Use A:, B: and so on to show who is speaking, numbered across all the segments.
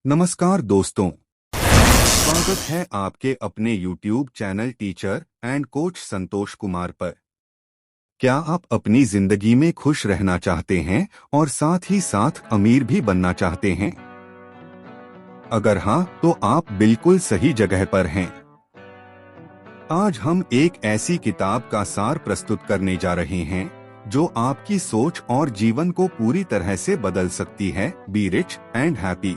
A: नमस्कार दोस्तों, स्वागत है आपके अपने YouTube channel teacher and coach Santosh Kumar पर। क्या आप अपनी जिंदगी में खुश रहना चाहते हैं और साथ ही साथ अमीर भी बनना चाहते हैं? अगर हाँ, तो आप बिल्कुल सही जगह पर हैं। आज हम एक ऐसी किताब का सार प्रस्तुत करने जा रहे हैं जो आपकी सोच और जीवन को पूरी तरह से बदल सकती है। Be rich and happy.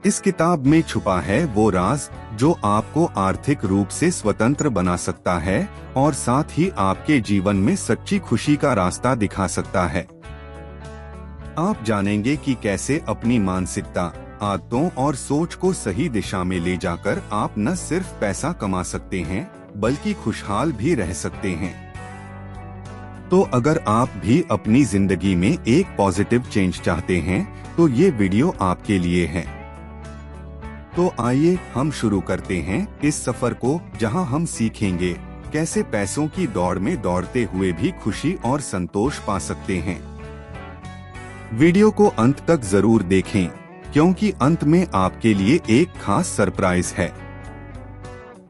A: इस किताब में छुपा है वो राज जो आपको आर्थिक रूप से स्वतंत्र बना सकता है और साथ ही आपके जीवन में सच्ची खुशी का रास्ता दिखा सकता है। आप जानेंगे कि कैसे अपनी मानसिकता, आदतों और सोच को सही दिशा में ले जाकर आप न सिर्फ पैसा कमा सकते हैं बल्कि खुशहाल भी रह सकते हैं। तो अगर आप भी अपनी जिंदगी में एक पॉजिटिव चेंज चाहते हैं तो ये वीडियो आपके लिए है। तो आइए हम शुरू करते हैं इस सफर को, जहां हम सीखेंगे कैसे पैसों की दौड़ में दौड़ते हुए भी खुशी और संतोष पा सकते हैं। वीडियो को अंत तक जरूर देखें क्योंकि अंत में आपके लिए एक खास सरप्राइज है।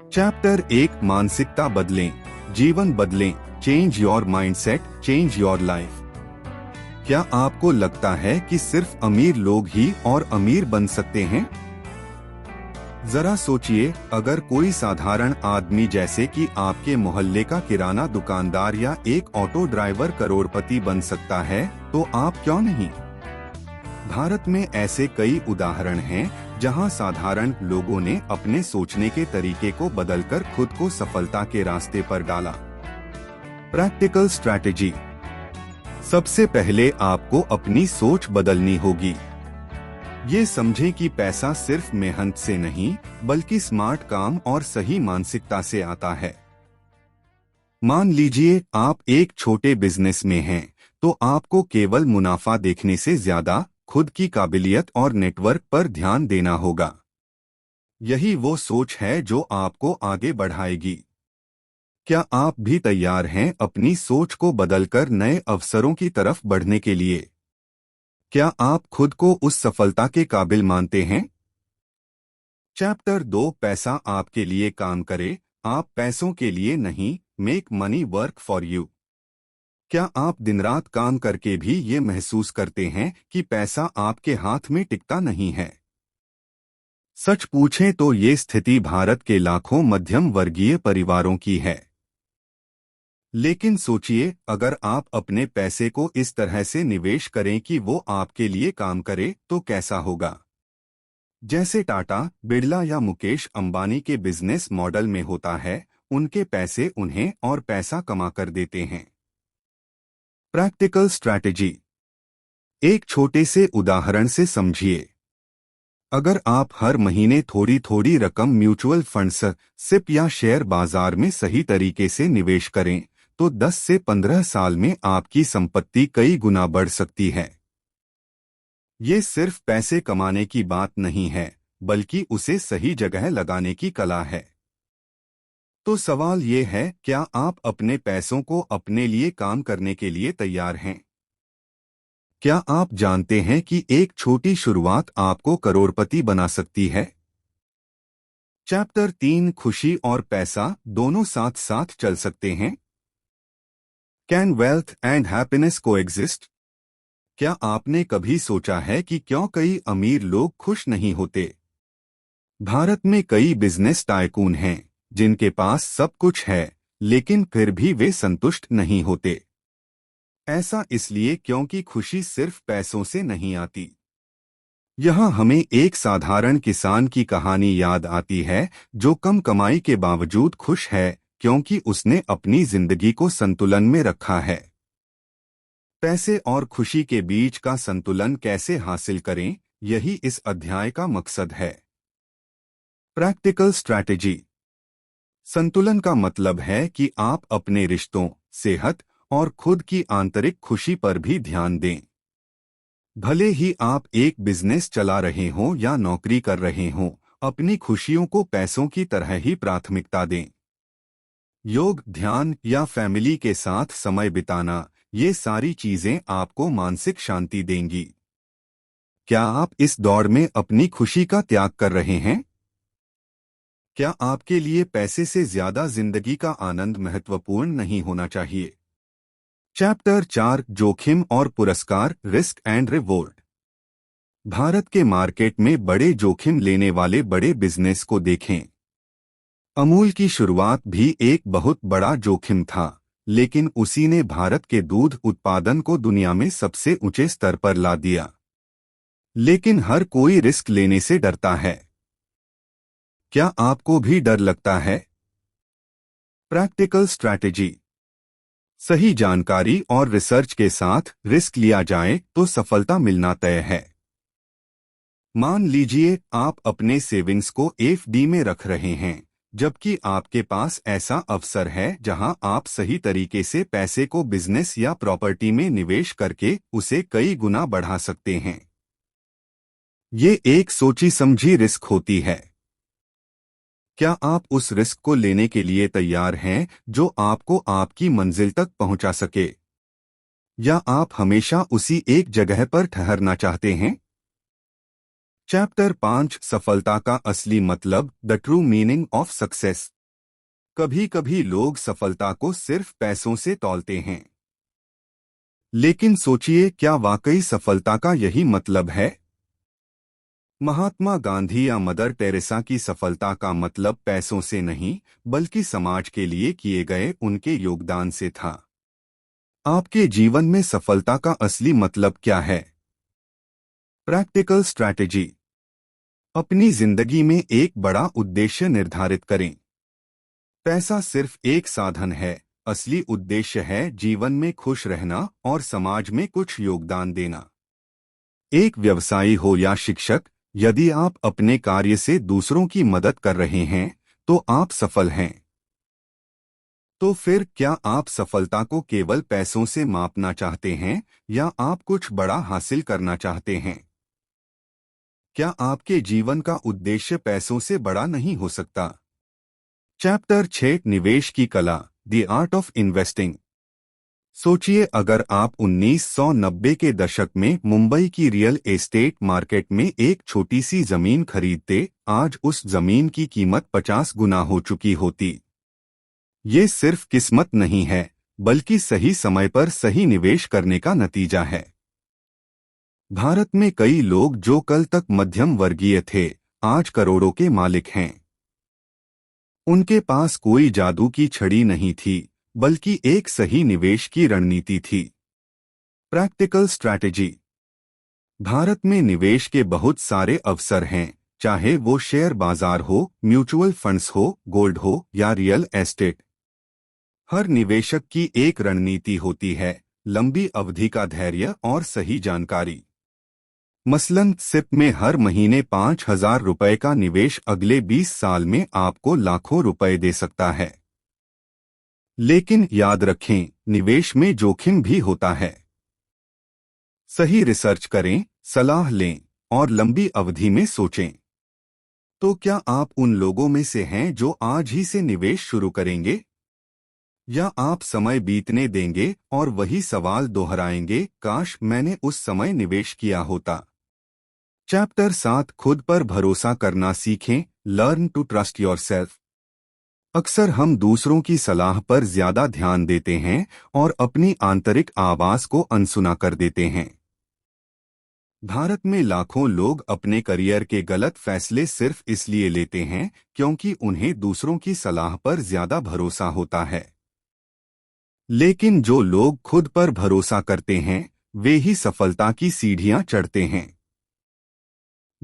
A: चैप्टर 1, मानसिकता बदलें, जीवन बदलें। Change your mindset, change your life. क्या आपको लगता है कि सिर्फ अमीर लोग ही और अमीर बन सकते हैं? जरा सोचिए, अगर कोई साधारण आदमी जैसे कि आपके मोहल्ले का किराना दुकानदार या एक ऑटो ड्राइवर करोड़पति बन सकता है, तो आप क्यों नहीं? भारत में ऐसे कई उदाहरण हैं जहां साधारण लोगों ने अपने सोचने के तरीके को बदलकर खुद को सफलता के रास्ते पर डाला। Practical strategy. सबसे पहले आपको अपनी सोच बदलनी होगी। ये समझें कि पैसा सिर्फ मेहनत से नहीं बल्कि स्मार्ट काम और सही मानसिकता से आता है। मान लीजिए आप एक छोटे बिजनेस में हैं, तो आपको केवल मुनाफा देखने से ज्यादा खुद की काबिलियत और नेटवर्क पर ध्यान देना होगा। यही वो सोच है जो आपको आगे बढ़ाएगी। क्या आप भी तैयार हैं अपनी सोच को बदलकर नए अवसरों की तरफ बढ़ने के लिए? क्या आप खुद को उस सफलता के काबिल मानते हैं? चैप्टर 2, पैसा आपके लिए काम करे, आप पैसों के लिए नहीं। Make money work for you. क्या आप दिन रात काम करके भी ये महसूस करते हैं कि पैसा आपके हाथ में टिकता नहीं है? सच पूछें तो ये स्थिति भारत के लाखों मध्यम वर्गीय परिवारों की है। लेकिन सोचिए, अगर आप अपने पैसे को इस तरह से निवेश करें कि वो आपके लिए काम करे, तो कैसा होगा? जैसे टाटा, बिरला या मुकेश अंबानी के बिजनेस मॉडल में होता है, उनके पैसे उन्हें और पैसा कमा कर देते हैं। Practical strategy. एक छोटे से उदाहरण से समझिए। अगर आप हर महीने थोड़ी थोड़ी रकम म्यूचुअल फंड्स, सिप या शेयर बाजार में सही तरीके से निवेश करें, तो 10 से 15 साल में आपकी संपत्ति कई गुना बढ़ सकती है। ये सिर्फ पैसे कमाने की बात नहीं है, बल्कि उसे सही जगह लगाने की कला है। तो सवाल ये है, क्या आप अपने पैसों को अपने लिए काम करने के लिए तैयार हैं? क्या आप जानते हैं कि एक छोटी शुरुआत आपको करोड़पति बना सकती है? चैप्टर 3, खुशी और पैसा दोनों साथ साथ चल सकते हैं। Can wealth and happiness coexist? क्या आपने कभी सोचा है कि क्यों कई अमीर लोग खुश नहीं होते? भारत में कई बिजनेस टाइकून हैं जिनके पास सब कुछ है, लेकिन फिर भी वे संतुष्ट नहीं होते। ऐसा इसलिए क्योंकि खुशी सिर्फ पैसों से नहीं आती। यहाँ हमें एक साधारण किसान की कहानी याद आती है जो कम कमाई के बावजूद खुश है क्योंकि उसने अपनी जिंदगी को संतुलन में रखा है। पैसे और खुशी के बीच का संतुलन कैसे हासिल करें, यही इस अध्याय का मकसद है। Practical strategy. संतुलन का मतलब है कि आप अपने रिश्तों, सेहत और खुद की आंतरिक खुशी पर भी ध्यान दें। भले ही आप एक बिजनेस चला रहे हों या नौकरी कर रहे हों, अपनी खुशियों को पैसों की तरह ही प्राथमिकता दें। योग, ध्यान या फैमिली के साथ समय बिताना, ये सारी चीजें आपको मानसिक शांति देंगी। क्या आप इस दौड़ में अपनी खुशी का त्याग कर रहे हैं? क्या आपके लिए पैसे से ज्यादा जिंदगी का आनंद महत्वपूर्ण नहीं होना चाहिए? चैप्टर 4 जोखिम और पुरस्कार, रिस्क एंड रिवॉर्ड। भारत के मार्केट में बड़े जोखिम लेने वाले बड़े बिजनेस को देखें। अमूल की शुरुआत भी एक बहुत बड़ा जोखिम था, लेकिन उसी ने भारत के दूध उत्पादन को दुनिया में सबसे ऊंचे स्तर पर ला दिया। लेकिन हर कोई रिस्क लेने से डरता है। क्या आपको भी डर लगता है? Practical strategy. सही जानकारी और रिसर्च के साथ रिस्क लिया जाए तो सफलता मिलना तय है। मान लीजिए आप अपने सेविंग्स को एफडी में रख रहे हैं, जबकि आपके पास ऐसा अवसर है जहां आप सही तरीके से पैसे को बिजनेस या प्रॉपर्टी में निवेश करके उसे कई गुना बढ़ा सकते हैं। ये एक सोची समझी रिस्क होती है। क्या आप उस रिस्क को लेने के लिए तैयार हैं जो आपको आपकी मंजिल तक पहुंचा सके? या आप हमेशा उसी एक जगह पर ठहरना चाहते हैं? चैप्टर 5 सफलता का असली मतलब, the true meaning of success. कभी कभी लोग सफलता को सिर्फ पैसों से तौलते हैं। लेकिन सोचिए, क्या वाकई सफलता का यही मतलब है? महात्मा गांधी या मदर टेरेसा की सफलता का मतलब पैसों से नहीं, बल्कि समाज के लिए किए गए उनके योगदान से था। आपके जीवन में सफलता का असली मतलब क्या है? Practical strategy. अपनी जिंदगी में एक बड़ा उद्देश्य निर्धारित करें। पैसा सिर्फ एक साधन है, असली उद्देश्य है जीवन में खुश रहना और समाज में कुछ योगदान देना। एक व्यवसायी हो या शिक्षक, यदि आप अपने कार्य से दूसरों की मदद कर रहे हैं तो आप सफल हैं। तो फिर क्या आप सफलता को केवल पैसों से मापना चाहते हैं या आप कुछ बड़ा हासिल करना चाहते हैं? क्या आपके जीवन का उद्देश्य पैसों से बड़ा नहीं हो सकता? चैप्टर 6 निवेश की कला, द आर्ट ऑफ इन्वेस्टिंग। सोचिए, अगर आप 1990 के दशक में मुंबई की रियल एस्टेट मार्केट में एक छोटी सी जमीन खरीदते, आज उस जमीन की कीमत 50 गुना हो चुकी होती। ये सिर्फ किस्मत नहीं है, बल्कि सही समय पर सही निवेश करने का नतीजा है। भारत में कई लोग जो कल तक मध्यम वर्गीय थे, आज करोड़ों के मालिक हैं। उनके पास कोई जादू की छड़ी नहीं थी, बल्कि एक सही निवेश की रणनीति थी। Practical strategy. भारत में निवेश के बहुत सारे अवसर हैं, चाहे वो शेयर बाजार हो, म्यूचुअल फंड्स हो, गोल्ड हो या रियल एस्टेट। हर निवेशक की एक रणनीति होती है, लंबी अवधि का धैर्य और सही जानकारी। मसलन सिप में हर महीने 5,000 रुपए का निवेश अगले 20 साल में आपको लाखों रुपए दे सकता है। लेकिन याद रखें, निवेश में जोखिम भी होता है। सही रिसर्च करें, सलाह लें और लंबी अवधि में सोचें। तो क्या आप उन लोगों में से हैं जो आज ही से निवेश शुरू करेंगे? या आप समय बीतने देंगे और वही सवाल दोहराएंगे, काश मैंने उस समय निवेश किया होता। चैप्टर 7 खुद पर भरोसा करना सीखें, लर्न टू ट्रस्ट योरसेल्फ। अक्सर हम दूसरों की सलाह पर ज्यादा ध्यान देते हैं और अपनी आंतरिक आवाज को अनसुना कर देते हैं। भारत में लाखों लोग अपने करियर के गलत फैसले सिर्फ इसलिए लेते हैं क्योंकि उन्हें दूसरों की सलाह पर ज्यादा भरोसा होता है। लेकिन जो लोग खुद पर भरोसा करते हैं, वे ही सफलता की सीढ़ियां चढ़ते हैं।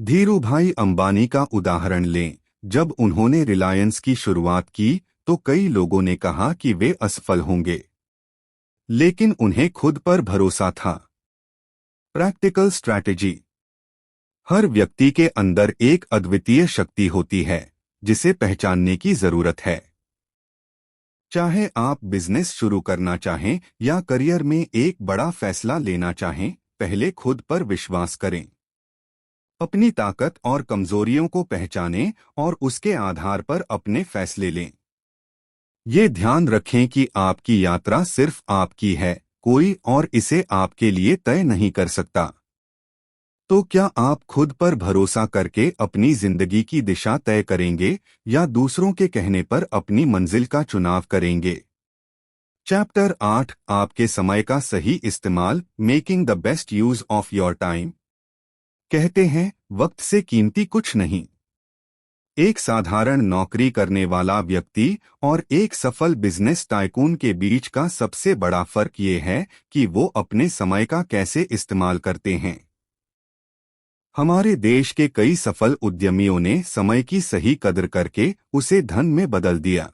A: धीरूभाई अंबानी का उदाहरण लें। जब उन्होंने रिलायंस की शुरुआत की तो कई लोगों ने कहा कि वे असफल होंगे, लेकिन उन्हें खुद पर भरोसा था। Practical strategy. हर व्यक्ति के अंदर एक अद्वितीय शक्ति होती है, जिसे पहचानने की जरूरत है। चाहे आप बिजनेस शुरू करना चाहें या करियर में एक बड़ा फैसला लेना चाहें, पहले खुद पर विश्वास करें। अपनी ताकत और कमजोरियों को पहचानें और उसके आधार पर अपने फैसले लें। ये ध्यान रखें कि आपकी यात्रा सिर्फ आपकी है, कोई और इसे आपके लिए तय नहीं कर सकता। तो क्या आप खुद पर भरोसा करके अपनी जिंदगी की दिशा तय करेंगे या दूसरों के कहने पर अपनी मंजिल का चुनाव करेंगे? चैप्टर 8, आपके समय का सही इस्तेमाल, making the best use of your time. कहते हैं, वक्त से कीमती कुछ नहीं। एक साधारण नौकरी करने वाला व्यक्ति और एक सफल बिजनेस टाइकून के बीच का सबसे बड़ा फर्क ये है कि वो अपने समय का कैसे इस्तेमाल करते हैं। हमारे देश के कई सफल उद्यमियों ने समय की सही कदर करके उसे धन में बदल दिया।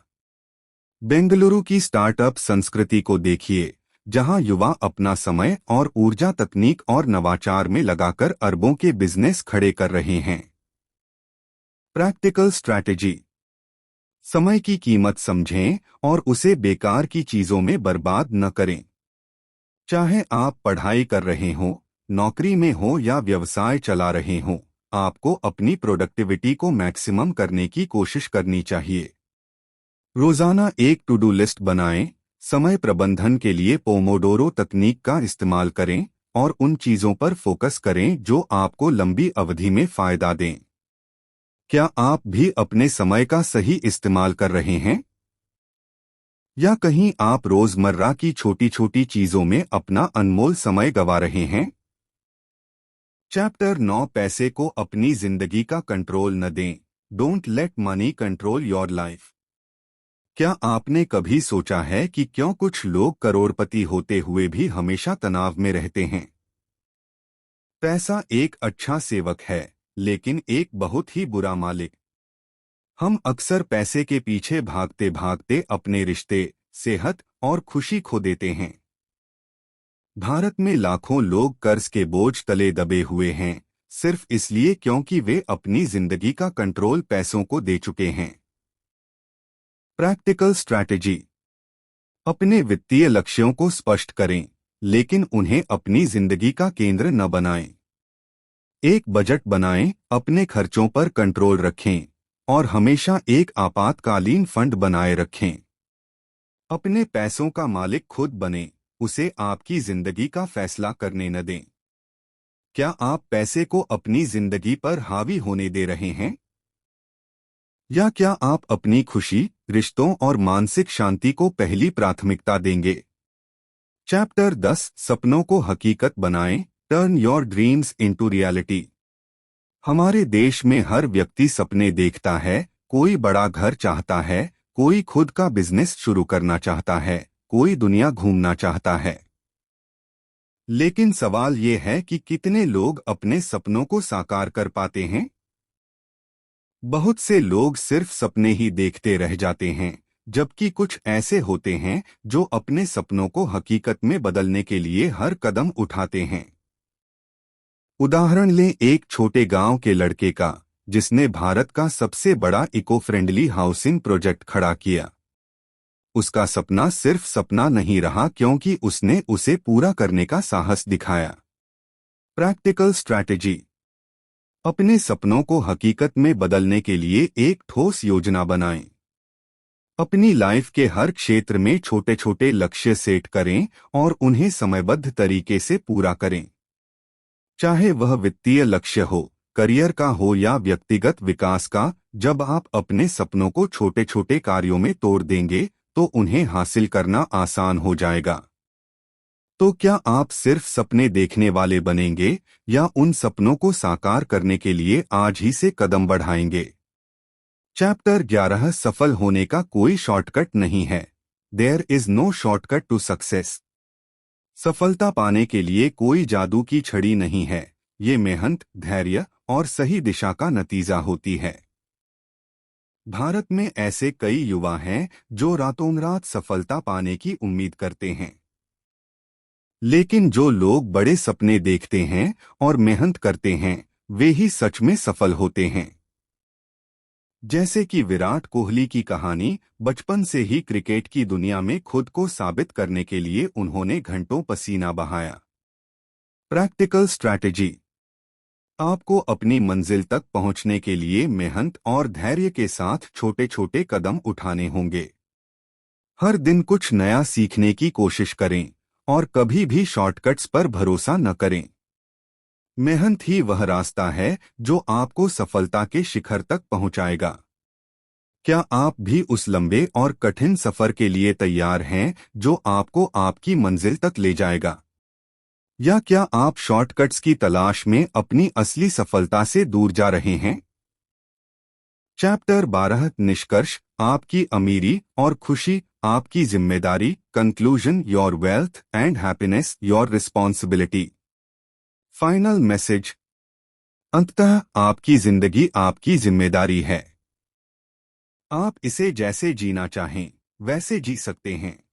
A: बेंगलुरु की स्टार्टअप संस्कृति को देखिए, जहां युवा अपना समय और ऊर्जा तकनीक और नवाचार में लगाकर अरबों के बिजनेस खड़े कर रहे हैं। Practical strategy. समय की कीमत समझें और उसे बेकार की चीजों में बर्बाद न करें। चाहे आप पढ़ाई कर रहे हों, नौकरी में हो या व्यवसाय चला रहे हों, आपको अपनी प्रोडक्टिविटी को मैक्सिमम करने की कोशिश करनी चाहिए। रोजाना एक टू डू लिस्ट बनाएं, समय प्रबंधन के लिए पोमोडोरो तकनीक का इस्तेमाल करें और उन चीजों पर फोकस करें जो आपको लंबी अवधि में फायदा दें। क्या आप भी अपने समय का सही इस्तेमाल कर रहे हैं? या कहीं आप रोजमर्रा की छोटी छोटी चीजों में अपना अनमोल समय गंवा रहे हैं? चैप्टर 9, पैसे को अपनी जिंदगी का कंट्रोल न दें, don't let money control your life. क्या आपने कभी सोचा है कि क्यों कुछ लोग करोड़पति होते हुए भी हमेशा तनाव में रहते हैं? पैसा एक अच्छा सेवक है, लेकिन एक बहुत ही बुरा मालिक। हम अक्सर पैसे के पीछे भागते भागते अपने रिश्ते, सेहत और खुशी खो देते हैं। भारत में लाखों लोग कर्ज के बोझ तले दबे हुए हैं, सिर्फ इसलिए क्योंकि वे अपनी जिंदगी का कंट्रोल पैसों को दे चुके हैं। Practical strategy. अपने वित्तीय लक्ष्यों को स्पष्ट करें, लेकिन उन्हें अपनी जिंदगी का केंद्र न बनाएं। एक बजट बनाएं, अपने खर्चों पर कंट्रोल रखें और हमेशा एक आपातकालीन फंड बनाए रखें। अपने पैसों का मालिक खुद बने, उसे आपकी जिंदगी का फैसला करने न दें। क्या आप पैसे को अपनी जिंदगी पर हावी होने दे रहे हैं? या क्या आप अपनी खुशी, रिश्तों और मानसिक शांति को पहली प्राथमिकता देंगे? चैप्टर 10, सपनों को हकीकत बनाएं, turn your dreams into reality. हमारे देश में हर व्यक्ति सपने देखता है, कोई बड़ा घर चाहता है, कोई खुद का बिजनेस शुरू करना चाहता है, कोई दुनिया घूमना चाहता है। लेकिन सवाल ये है कि कितने लोग अपने सपनों को साकार कर पाते हैं? बहुत से लोग सिर्फ सपने ही देखते रह जाते हैं, जबकि कुछ ऐसे होते हैं जो अपने सपनों को हकीकत में बदलने के लिए हर कदम उठाते हैं। उदाहरण लें एक छोटे गांव के लड़के का, जिसने भारत का सबसे बड़ा इको फ्रेंडली हाउसिंग प्रोजेक्ट खड़ा किया। उसका सपना सिर्फ सपना नहीं रहा क्योंकि उसने उसे पूरा करने का साहस दिखाया। Practical strategy. अपने सपनों को हकीकत में बदलने के लिए एक ठोस योजना बनाएं। अपनी लाइफ के हर क्षेत्र में छोटे छोटे लक्ष्य सेट करें और उन्हें समयबद्ध तरीके से पूरा करें। चाहे वह वित्तीय लक्ष्य हो, करियर का हो या व्यक्तिगत विकास का, जब आप अपने सपनों को छोटे छोटे कार्यों में तोड़ देंगे तो उन्हें हासिल करना आसान हो जाएगा। तो क्या आप सिर्फ सपने देखने वाले बनेंगे या उन सपनों को साकार करने के लिए आज ही से कदम बढ़ाएंगे? चैप्टर 11, सफल होने का कोई शॉर्टकट नहीं है, there is no shortcut to success. सफलता पाने के लिए कोई जादू की छड़ी नहीं है, ये मेहनत, धैर्य और सही दिशा का नतीजा होती है। भारत में ऐसे कई युवा हैं जो रातों-रात सफलता पाने की उम्मीद करते हैं। लेकिन जो लोग बड़े सपने देखते हैं और मेहनत करते हैं, वे ही सच में सफल होते हैं। जैसे कि विराट कोहली की कहानी, बचपन से ही क्रिकेट की दुनिया में खुद को साबित करने के लिए उन्होंने घंटों पसीना बहाया। Practical strategy. आपको अपनी मंजिल तक पहुंचने के लिए मेहनत और धैर्य के साथ छोटे छोटे कदम उठाने होंगे। हर दिन कुछ नया सीखने की कोशिश करें और कभी भी शॉर्टकट्स पर भरोसा न करें। मेहनत ही वह रास्ता है जो आपको सफलता के शिखर तक पहुंचाएगा। क्या आप भी उस लंबे और कठिन सफर के लिए तैयार हैं जो आपको आपकी मंजिल तक ले जाएगा? या क्या आप शॉर्टकट्स की तलाश में अपनी असली सफलता से दूर जा रहे हैं? चैप्टर 12 निष्कर्ष, आपकी अमीरी और खुशी आपकी जिम्मेदारी। Conclusion, your wealth and happiness your responsibility. Final message, अंततः आपकी जिंदगी आपकी जिम्मेदारी है। आप इसे जैसे जीना चाहें वैसे जी सकते हैं।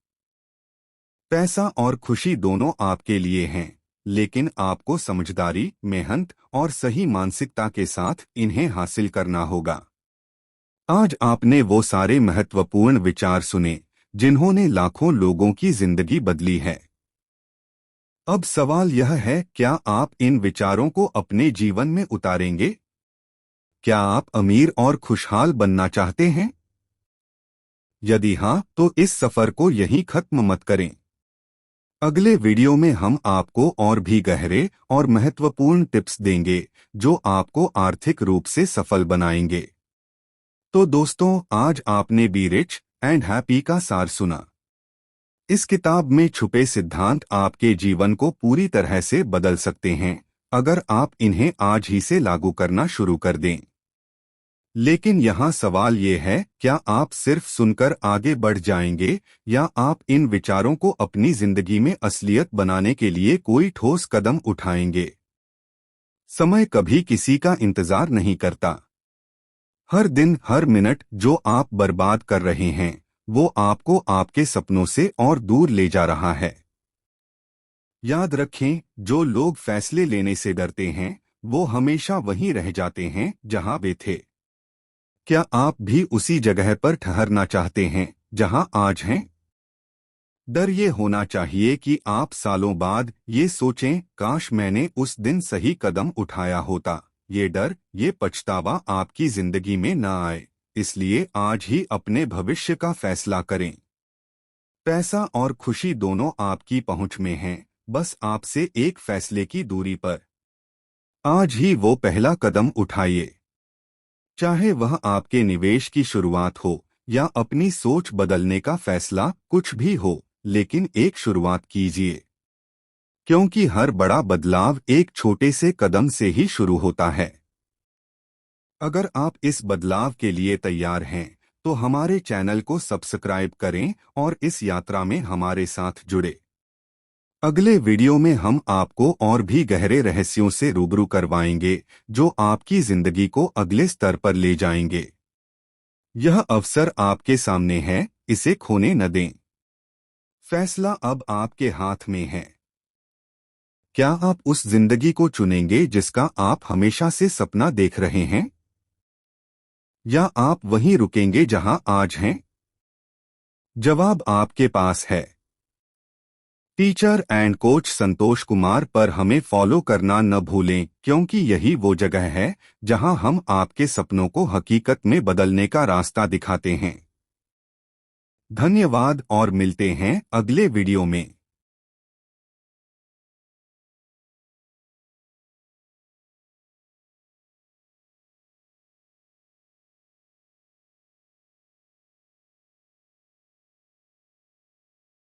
A: पैसा और खुशी दोनों आपके लिए हैं, लेकिन आपको समझदारी, मेहनत और सही मानसिकता के साथ इन्हें हासिल करना होगा। आज आपने वो सारे महत्वपूर्ण विचार सुने जिन्होंने लाखों लोगों की जिंदगी बदली है। अब सवाल यह है, क्या आप इन विचारों को अपने जीवन में उतारेंगे? क्या आप अमीर और खुशहाल बनना चाहते हैं? यदि हाँ, तो इस सफर को यहीं खत्म मत करें। अगले वीडियो में हम आपको और भी गहरे और महत्वपूर्ण टिप्स देंगे जो आपको आर्थिक रूप से सफल बनाएंगे। तो दोस्तों, आज आपने बी रिच एंड हैप्पी का सार सुना। इस किताब में छुपे सिद्धांत आपके जीवन को पूरी तरह से बदल सकते हैं अगर आप इन्हें आज ही से लागू करना शुरू कर दें। लेकिन यहाँ सवाल ये है, क्या आप सिर्फ सुनकर आगे बढ़ जाएंगे या आप इन विचारों को अपनी जिंदगी में असलियत बनाने के लिए कोई ठोस कदम उठाएंगे? समय कभी किसी का इंतजार नहीं करता। हर दिन, हर मिनट जो आप बर्बाद कर रहे हैं वो आपको आपके सपनों से और दूर ले जा रहा है। याद रखें, जो लोग फैसले लेने से डरते हैं वो हमेशा वहीं रह जाते हैं जहां वे थे। क्या आप भी उसी जगह पर ठहरना चाहते हैं जहां आज हैं? डर ये होना चाहिए कि आप सालों बाद ये सोचें, काश मैंने उस दिन सही कदम उठाया होता। ये डर, ये पछतावा आपकी जिंदगी में न आए, इसलिए आज ही अपने भविष्य का फैसला करें। पैसा और खुशी दोनों आपकी पहुंच में हैं, बस आपसे एक फैसले की दूरी पर। आज ही वो पहला कदम उठाइए। चाहे वह आपके निवेश की शुरुआत हो या अपनी सोच बदलने का फैसला, कुछ भी हो, लेकिन एक शुरुआत कीजिए। क्योंकि हर बड़ा बदलाव एक छोटे से कदम से ही शुरू होता है। अगर आप इस बदलाव के लिए तैयार हैं, तो हमारे चैनल को सब्सक्राइब करें और इस यात्रा में हमारे साथ जुड़े। अगले वीडियो में हम आपको और भी गहरे रहस्यों से रूबरू करवाएंगे जो आपकी जिंदगी को अगले स्तर पर ले जाएंगे। यह अवसर आपके सामने है, इसे खोने न दें। फैसला अब आपके हाथ में है। क्या आप उस जिंदगी को चुनेंगे जिसका आप हमेशा से सपना देख रहे हैं? या आप वहीं रुकेंगे जहां आज हैं? जवाब आपके पास है। Teacher and coach Santosh Kumar पर हमें फॉलो करना न भूलें, क्योंकि यही वो जगह है जहां हम आपके सपनों को हकीकत में बदलने का रास्ता दिखाते हैं। धन्यवाद और मिलते हैं अगले वीडियो में।